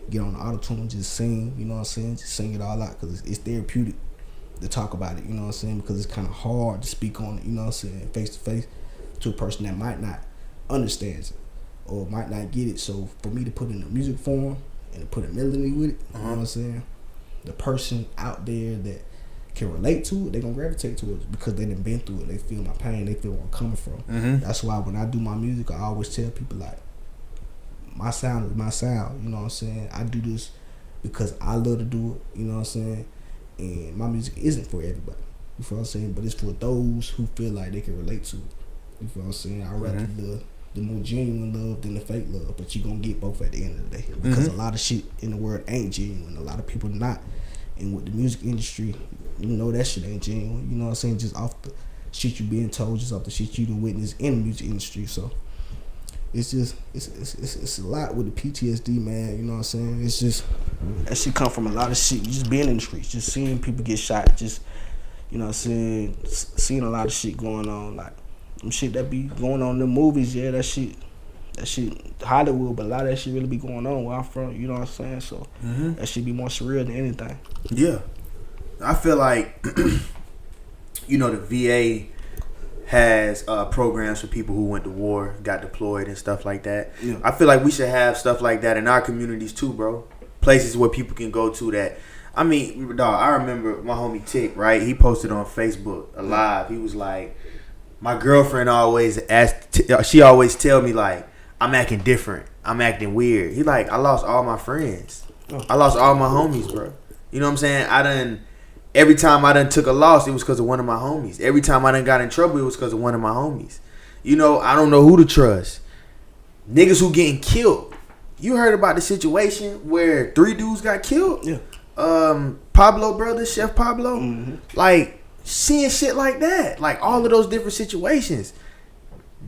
get on the auto-tune and just sing. You know what I'm saying? Just sing it all out, because it's therapeutic to talk about it. You know what I'm saying? Because it's kind of hard to speak on it. You know what I'm saying? Face to face to a person that might not understand it or might not get it. So for me to put in a music form and to put a melody with it, you know what I'm saying? The person out there that can relate to it, they gonna gravitate to it because they done been through it. They feel my pain. They feel where I'm coming from. That's why when I do my music, I always tell people, like, my sound is my sound. You know what I'm saying? I do this because I love to do it. You know what I'm saying? And my music isn't for everybody. You feel what I'm saying? But it's for those who feel like they can relate to it. You feel what I'm saying? I'd rather the more genuine love than the fake love, but you gonna get both at the end of the day, because a lot of shit in the world ain't genuine. A lot of people not. And with the music industry, you know that shit ain't genuine. You know what I'm saying? Just off the shit you being told, just off the shit you done witnessed in the music industry. So it's just it's a lot with the PTSD, man. You know what I'm saying? It's just that shit come from a lot of shit. You just being in the streets, just seeing people get shot, just, you know what I'm saying, seeing a lot of shit going on, like some shit that be going on in the movies. Yeah, that shit Hollywood, but a lot of that shit really be going on where I'm from. You know what I'm saying? So that shit be more surreal than anything. Yeah, I feel like you know, the VA has programs for people who went to war, got deployed, and stuff like that. Yeah. I feel like we should have stuff like that in our communities too, bro. Places where people can go to that. I mean, dog, I remember my homie Tick, right? He posted on Facebook alive. He was like, my girlfriend always she always tell me, like, I'm acting different. I'm acting weird. He like, I lost all my friends. I lost all my homies, bro. You know what I'm saying? Every time I done took a loss, it was because of one of my homies. Every time I done got in trouble, it was because of one of my homies. You know, I don't know who to trust. Niggas who getting killed. You heard about the situation where 3 dudes got killed? Yeah. Pablo brothers, Chef Pablo. Like, seeing shit like that. Like, all of those different situations.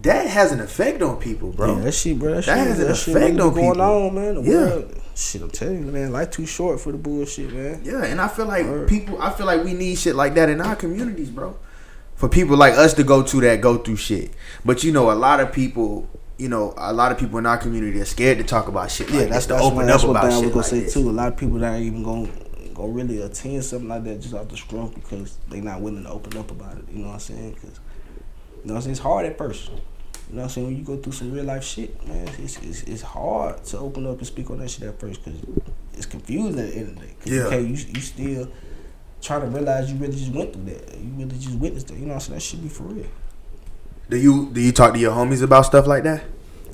That has an effect on people, bro. Yeah, that shit, bro. That has an effect really on people. Going on, man. The world, shit, I'm telling you, man. Life too short for the bullshit, man. Yeah, and I feel like I feel like we need shit like that in our communities, bro. For people like us to go through shit. But you know, a lot of people in our community are scared to talk about shit like that's to open up about shit. I was gonna say too. A lot of people that ain't even gonna really attend something like that just off the strength because they not willing to open up about it. You know what I'm saying? Because, you know what I'm saying, it's hard at first. You know what I'm saying? When you go through some real life shit, man, it's hard to open up and speak on that shit at first because it's confusing at the end of the day. Cause you still trying to realize you really just went through that. You really just witnessed that. You know what I'm saying? That shit be for real. Do you talk to your homies about stuff like that?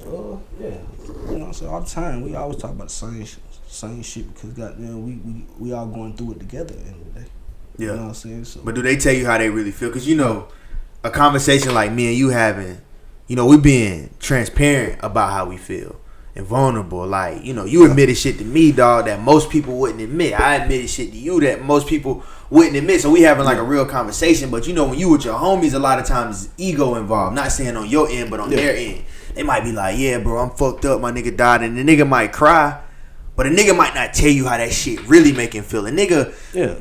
Yeah. You know what I'm saying? All the time. We always talk about the same shit because goddamn we all going through it together at the end of the day. Yeah. You know what I'm saying? So, but do they tell you how they really feel? Because, you know, a conversation like me and you having, you know, we being transparent about how we feel and vulnerable. Like, you know, you admitted shit to me, dog, that most people wouldn't admit. I admitted shit to you that most people wouldn't admit. So we having like a real conversation. But, you know, when you with your homies, a lot of times there's ego involved. Not saying on your end, but on their end. They might be like, yeah, bro, I'm fucked up. My nigga died. And the nigga might cry. But a nigga might not tell you how that shit really make him feel. A nigga,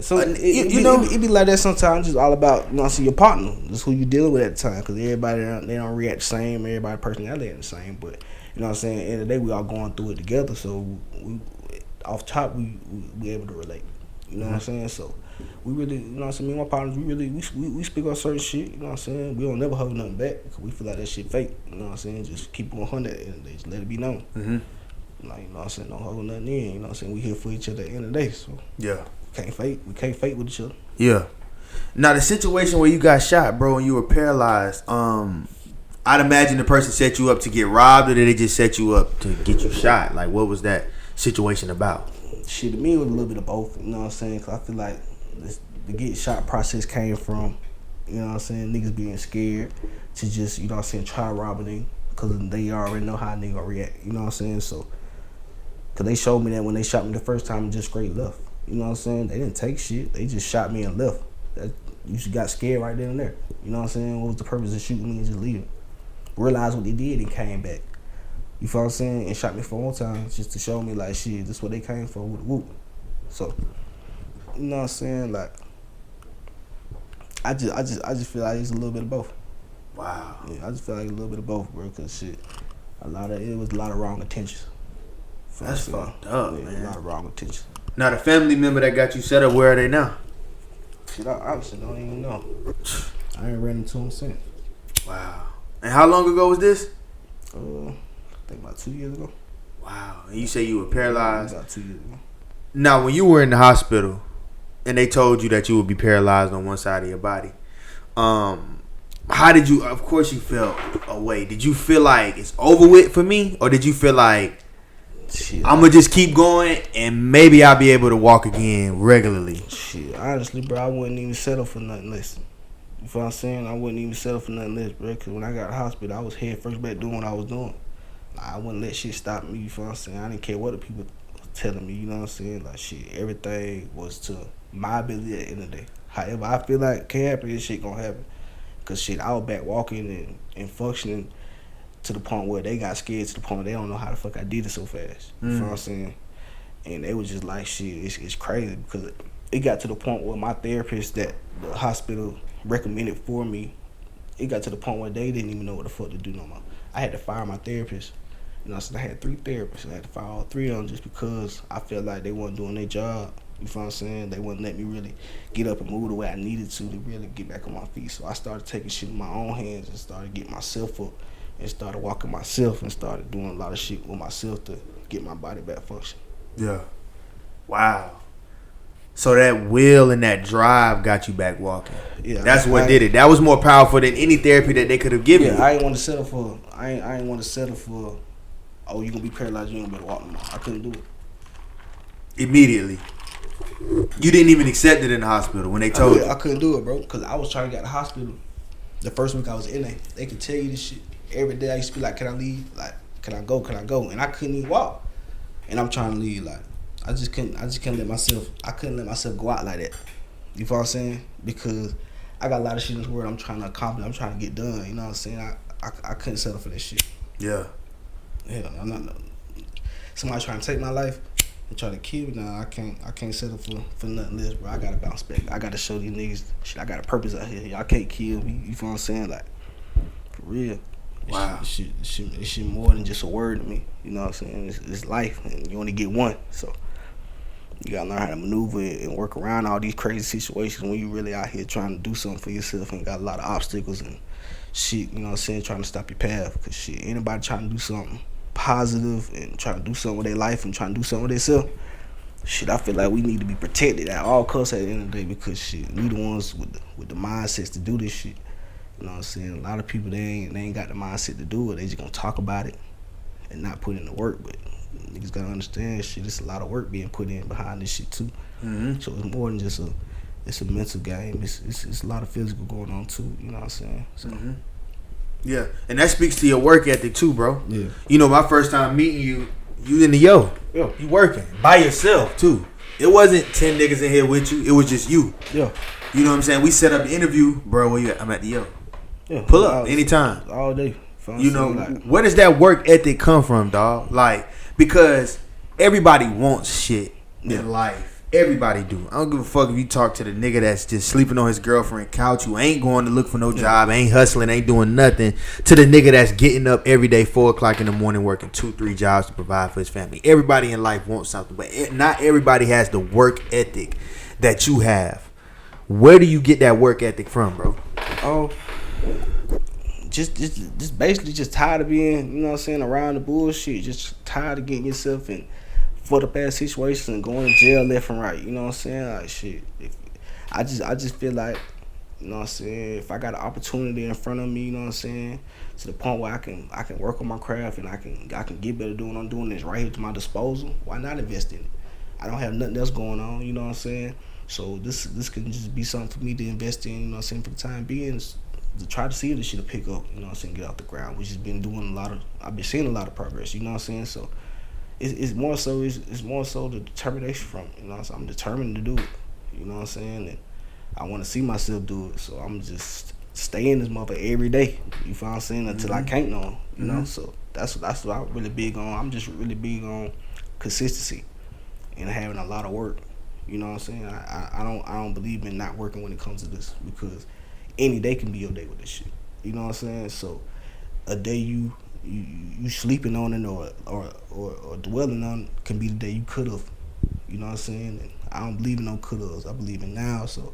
so it be like that sometimes. Just all about, you know, see your partner, just who you dealing with at the time. Because everybody they don't react the same. Everybody personality ain't the same. But you know what I'm saying. At the end of the day, we all going through it together. So we off top, we able to relate. You know what I'm saying. So we really, you know what I'm saying. Me and my partners, we speak on certain shit. You know what I'm saying. We don't never hold nothing back because we feel like that shit fake. You know what I'm saying. Just keep it 100 at the end of the day. Just let it be known. Like, you know what I'm saying, don't hold nothing in, you know what I'm saying, we here for each other at the end of the day, so we can't fake with each other. Yeah. Now the situation where you got shot, bro, and you were paralyzed, I'd imagine the person set you up to get robbed, or did they just set you up to get you shot? Like, what was that situation about? Shit, to me it was a little bit of both, you know what I'm saying, because I feel like the get shot process came from, you know what I'm saying, niggas being scared to just, you know what I'm saying, try robbing. Cause they already know how they gonna react. You know what I'm saying? So, cause they showed me that when they shot me the first time and just straight left. You know what I'm saying? They didn't take shit. They just shot me and left. You just got scared right then and there. You know what I'm saying? What was the purpose of shooting me and just leaving? Realized what they did and came back. You feel what I'm saying? And shot me 4 more times just to show me like shit, this what they came for with the whoop. So, you know what I'm saying? Like, I just feel like it's a little bit of both. Wow. Yeah, I just feel like a little bit of both, bro. Cause shit, it was a lot of wrong intentions. That's fucked up, man. A lot of wrong intentions. Now the family member that got you set up, where are they now? Shit, I honestly don't even know. I ain't ran into him since. Wow. And how long ago was this? I think about 2 years ago. Wow. And you say you were paralyzed? About 2 years ago. Now, when you were in the hospital and they told you that you would be paralyzed on one side of your body, how did you, of course you felt away. Did you feel like it's over with for me? Or did you feel like, shit, I'm going to just keep going and maybe I'll be able to walk again regularly? Shit, honestly, bro, I wouldn't even settle for nothing less. You feel what I'm saying? I wouldn't even settle for nothing less, bro. Because when I got to the hospital, I was head first back doing what I was doing. Like, I wouldn't let shit stop me, you feel what I'm saying? I didn't care what the people were telling me, you know what I'm saying? Like, shit, everything was to my ability at the end of the day. However, I feel like can happen, this shit gonna happen. Because, shit, I was back walking and functioning to the point where they got scared to the point where they don't know how the fuck I did it so fast. You feel what I'm saying? And they was just like, shit, it's crazy because it got to the point where my therapist that the hospital recommended for me, it got to the point where they didn't even know what the fuck to do no more. I had to fire my therapist. You know, so I had 3 therapists. I had to fire all 3 of them just because I felt like they weren't doing their job. You feel what I'm saying? They wouldn't let me really get up and move the way I needed to really get back on my feet. So I started taking shit in my own hands and started getting myself up and started walking myself and started doing a lot of shit with myself to get my body back functioning. Yeah. Wow. So that will and that drive got you back walking. Yeah. That's what did it. That was more powerful than any therapy that they could have given you. I ain't want to settle for I ain't want to settle for, oh, you gonna be paralyzed, you ain't gonna be able to walk no more. I couldn't do it. Immediately. You didn't even accept it in the hospital when they told you. I couldn't do it, bro, because I was trying to get out of the hospital. The first week I was in there, they could tell you this shit. Every day I used to be like, can I leave? Like, can I go? And I couldn't even walk. And I'm trying to leave. Like, I just couldn't let myself go out like that. You feel what I'm saying? Because I got a lot of shit in this world I'm trying to accomplish. I'm trying to get done. You know what I'm saying? I couldn't settle for that shit. Yeah. Hell, I'm not. Somebody trying to take my life and try to kill me. Nah, I can't settle for nothing less, bro. I gotta bounce back. I gotta show these niggas shit. I got a purpose out here. Y'all can't kill me. You feel what I'm saying? Like, for real. Wow. This shit more than just a word to me. You know what I'm saying? It's life, and you only get one. So you gotta learn how to maneuver and work around all these crazy situations when you really out here trying to do something for yourself and got a lot of obstacles and shit, you know what I'm saying, trying to stop your path. Cause shit, anybody trying to do something positive and trying to do something with their life and trying to do something with themselves, shit, I feel like we need to be protected at all costs at the end of the day because shit, we the ones with the mindsets to do this shit. You know what I'm saying? A lot of people, they ain't got the mindset to do it. They just gonna talk about it and not put in the work. But niggas gotta understand, shit, it's a lot of work being put in behind this shit too. Mm-hmm. So it's more than just it's a mental game. It's a lot of physical going on too. You know what I'm saying? So. Mm-hmm. Yeah, and that speaks to your work ethic too, bro. Yeah. You know, my first time meeting you in the yo. Yeah. You working by yourself too. It wasn't 10 niggas in here with you. It was just you. Yeah. You know what I'm saying? We set up the interview, bro. Where you at? I'm at the yo. Yeah. Pull up anytime. All day. You know, where does that work ethic come from, dog? Like, because everybody wants shit in life. Everybody do. I don't give a fuck if you talk to the nigga that's just sleeping on his girlfriend couch, who ain't going to look for no job, ain't hustling, ain't doing nothing, to the nigga that's getting up every day 4 o'clock in the morning working 2-3 jobs to provide for his family. Everybody in life wants something, but not everybody has the work ethic that you have. Where do you get that work ethic from, bro? Oh, just basically just tired of being, you know what I'm saying, around the bullshit. Just tired of getting yourself in fucked up ass situations and going to jail left and right. You know what I'm saying? Like shit. I just feel like, you know what I'm saying, if I got an opportunity in front of me, you know what I'm saying, to the point where I can work on my craft and I can get better doing what I'm doing, this right here to my disposal, why not invest in it? I don't have nothing else going on, you know what I'm saying? So this can just be something for me to invest in, you know what I'm saying, for the time being, to try to see if this shit'll pick up, you know what I'm saying, get off the ground, which has been doing I've been seeing a lot of progress, you know what I'm saying? So it's more so the determination from, you know what I'm saying? I'm determined to do it, you know what I'm saying? And I want to see myself do it, so I'm just staying this motherfucker every day, you feel what I'm saying, until I can't know, you know? So that's what I'm really big on. I'm just really big on consistency and having a lot of work. You know what I'm saying? I don't believe in not working when it comes to this, because any day can be your day with this shit. You know what I'm saying? So a day you sleeping on it or dwelling on it can be the day you could have. You know what I'm saying? And I don't believe in no could haves. I believe in now. So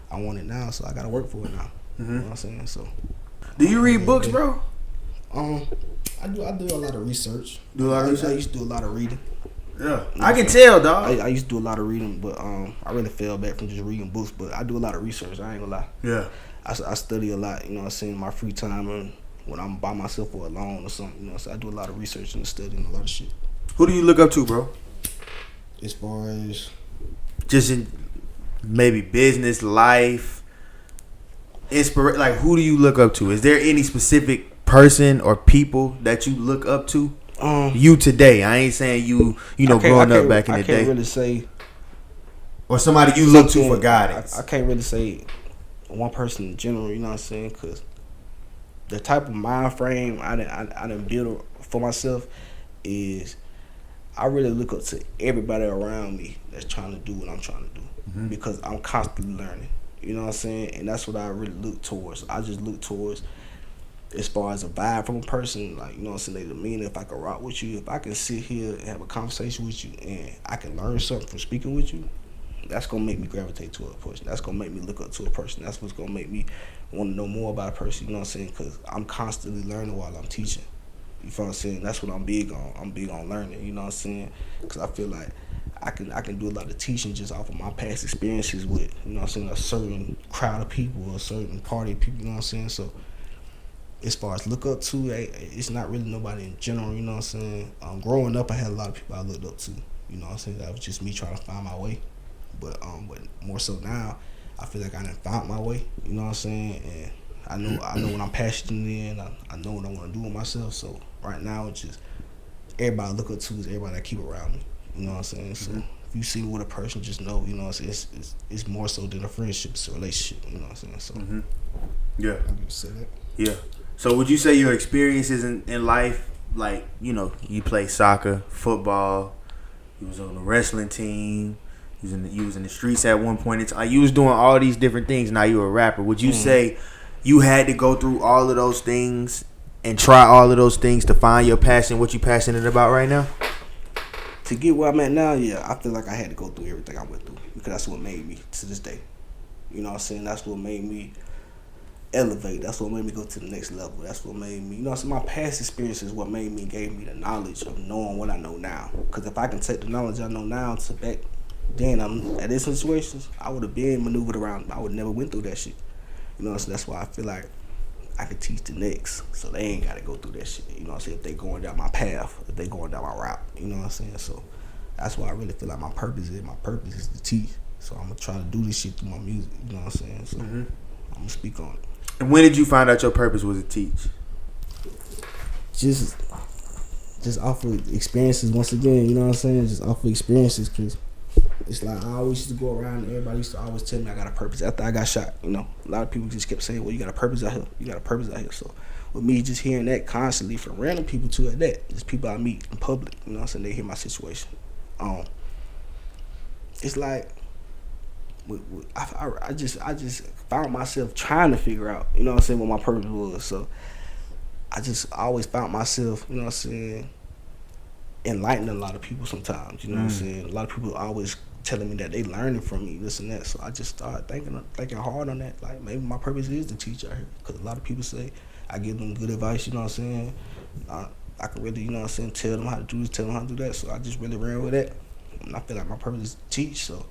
I want it now. So I gotta work for it now. You know what I'm saying? So do you read books, bro? I do a lot of research. Do a lot of research? I used to do a lot of reading. Yeah, I can tell, dog. I used to do a lot of reading, but I really fell back from just reading books. But I do a lot of research. I ain't gonna lie. Yeah, I study a lot. You know what I'm saying? In my free time and when I'm by myself or alone or something. You know, so I do a lot of research and studying a lot of shit. Who do you look up to, bro? As far as just in maybe business, life, like who do you look up to? Is there any specific person or people that you look up to? You today. I ain't saying you know, growing up back in the day. I can't really say. Or somebody you look to for guidance. I can't really say one person in general, you know what I'm saying? Because the type of mind frame I done build for myself is I really look up to everybody around me that's trying to do what I'm trying to do. Because I'm constantly learning. You know what I'm saying? And that's what I really look towards. I just look towards, as far as a vibe from a person, like, you know what I'm saying, they demeanor, if I can rock with you, if I can sit here and have a conversation with you and I can learn something from speaking with you, that's going to make me gravitate to a person. That's going to make me look up to a person. That's what's going to make me want to know more about a person, you know what I'm saying, because I'm constantly learning while I'm teaching. You feel what I'm saying? That's what I'm big on. I'm big on learning, you know what I'm saying, because I feel like I can do a lot of teaching just off of my past experiences with, you know what I'm saying, a certain crowd of people or a certain party of people, you know what I'm saying, so as far as look up to, it's not really nobody in general, you know what I'm saying. Growing up, I had a lot of people I looked up to, you know what I'm saying. That was just me trying to find my way. But more so now, I feel like I done found my way, you know what I'm saying. And I know what I'm passionate in. I know what I want to do with myself. So right now, it's just everybody I look up to is everybody I keep around me, you know what I'm saying. So if you see me with a person, just know, you know what I'm saying, it's more so than a friendship, it's a relationship, you know what I'm saying. So yeah, I'm gonna say that. Yeah. So would you say your experiences in life, like, you know, you play soccer, football, you was on the wrestling team, you was in the streets at one point in time, you was doing all these different things, now you're a rapper. Would you say you had to go through all of those things and try all of those things to find your passion, what you passionate about right now? To get where I'm at now, yeah, I feel like I had to go through everything I went through, because that's what made me to this day. You know what I'm saying? That's what made me elevate. That's what made me go to the next level. That's what made me, you know, so my past experience is what made me, gave me the knowledge of knowing what I know now. Because if I can take the knowledge I know now to back then, I'm at these situations, I would have been maneuvered around. I would never went through that shit. You know, so that's why I feel like I could teach the next, so they ain't got to go through that shit. You know what I'm saying? If they going down my path, if they going down my route, you know what I'm saying? So that's why I really feel like my purpose is to teach. So I'm gonna try to do this shit through my music. You know what I'm saying? So I'm gonna speak on it. And when did you find out your purpose was to teach? Just off of experiences, once again, you know what I'm saying? Just off of experiences, because it's like I always used to go around and everybody used to always tell me I got a purpose after I got shot, you know. A lot of people just kept saying, well, you got a purpose out here. You got a purpose out here. So with me just hearing that constantly from random people too at that, just people I meet in public, you know what I'm saying, they hear my situation. It's like I just found myself trying to figure out, you know what I'm saying, what my purpose was. So I always found myself, you know what I'm saying, enlightening a lot of people sometimes, you know what I'm saying. A lot of people always telling me that they learning from me, this and that. So I just started thinking hard on that. Like, maybe my purpose is to teach out here, because a lot of people say I give them good advice, you know what I'm saying. I can really, you know what I'm saying, tell them how to do this, tell them how to do that. So I just really ran with that. And I feel like my purpose is to teach, so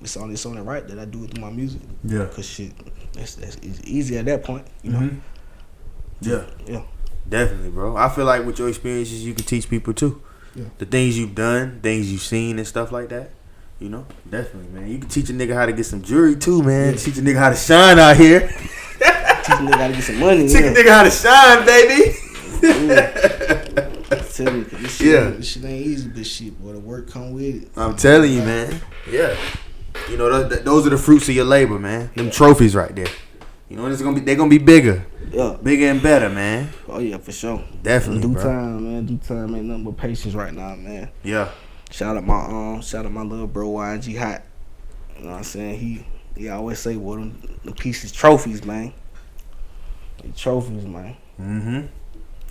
it's only right that I do it through my music. Yeah. Because shit, it's easy at that point, you know. Yeah. Yeah. Definitely, bro. I feel like with your experiences, you can teach people too. Yeah. The things you've done, things you've seen and stuff like that. You know, definitely, man. You can teach a nigga how to get some jewelry too, man. Yeah. Teach a nigga how to shine out here. teach a nigga how to get some money. Teach a nigga how to shine, baby. Tell me, this shit ain't easy, but shit, boy, the work come with it. I'm telling you, man. Yeah. You know, those are the fruits of your labor, man. Them trophies right there. You know, they're gonna be bigger. Yeah. Bigger and better, man. Oh yeah, for sure. Definitely, Due bro. time, man. Due time ain't nothing but patience right now, man. Yeah. Shout out my little bro YG Hot. You know what I'm saying? He always say, well, them pieces trophies, man. They trophies, man. Mm-hmm.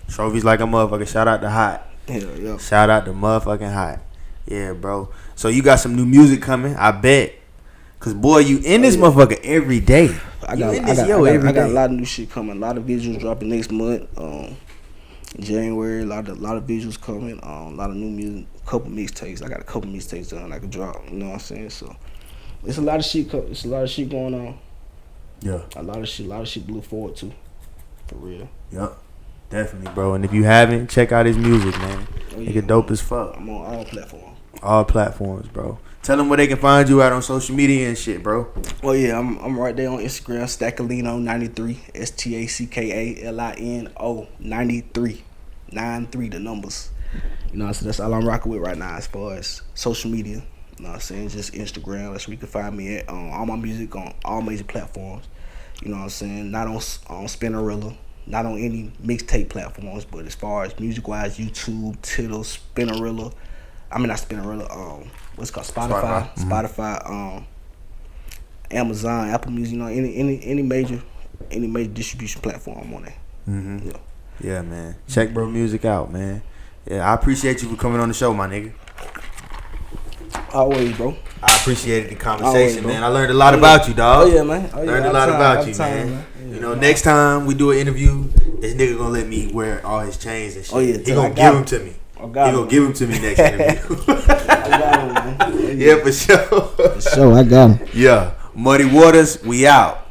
Trophies like a motherfucker. Shout out to Hot. Hell yeah. Shout out to motherfucking Hot. Yeah, bro. So you got some new music coming, I bet. Cause boy, you in this motherfucker every day. I got a lot of new shit coming. A lot of visuals dropping next month. In January, a lot of visuals coming. A lot of new music. Couple mixtapes. I got a couple mixtapes done I could drop. You know what I'm saying? So it's a lot of shit. It's a lot of shit going on. Yeah. A lot of shit to look forward to. For real. Yep. Definitely, bro. And if you haven't, check out his music, man. Nigga dope as fuck. I'm on all platforms. All platforms, bro. Tell them where they can find you out on social media and shit, bro. Oh yeah, I'm right there on Instagram, Stackalino93, StackGlo 93, 93 the numbers. You know, so that's all I'm rocking with right now as far as social media. You know what I'm saying? Just Instagram. That's where you can find me at. All my music on all major platforms. You know what I'm saying? Not on Spinnerella. Not on any mixtape platforms, but as far as music-wise, YouTube, Tidal, Spinnerella. I mean, not Spinnerella. What's it called? Spotify. Spotify. Amazon, Apple Music. You know, any major distribution platform I'm on there. Mm-hmm. Yeah, man. Check bro music out, man. Yeah, I appreciate you for coming on the show, my nigga. Always, bro. I appreciated the conversation, Always, man. I learned a lot about you, dog. Oh yeah, man. Learned a lot about you, man. Yeah. You know, next time we do an interview, this nigga gonna let me wear all his chains and shit. Oh yeah, he gonna give them to me. He gonna give them to me next interview. I got him, man. Yeah, for sure. For sure, I got him. Yeah, Muddy Waterz, we out.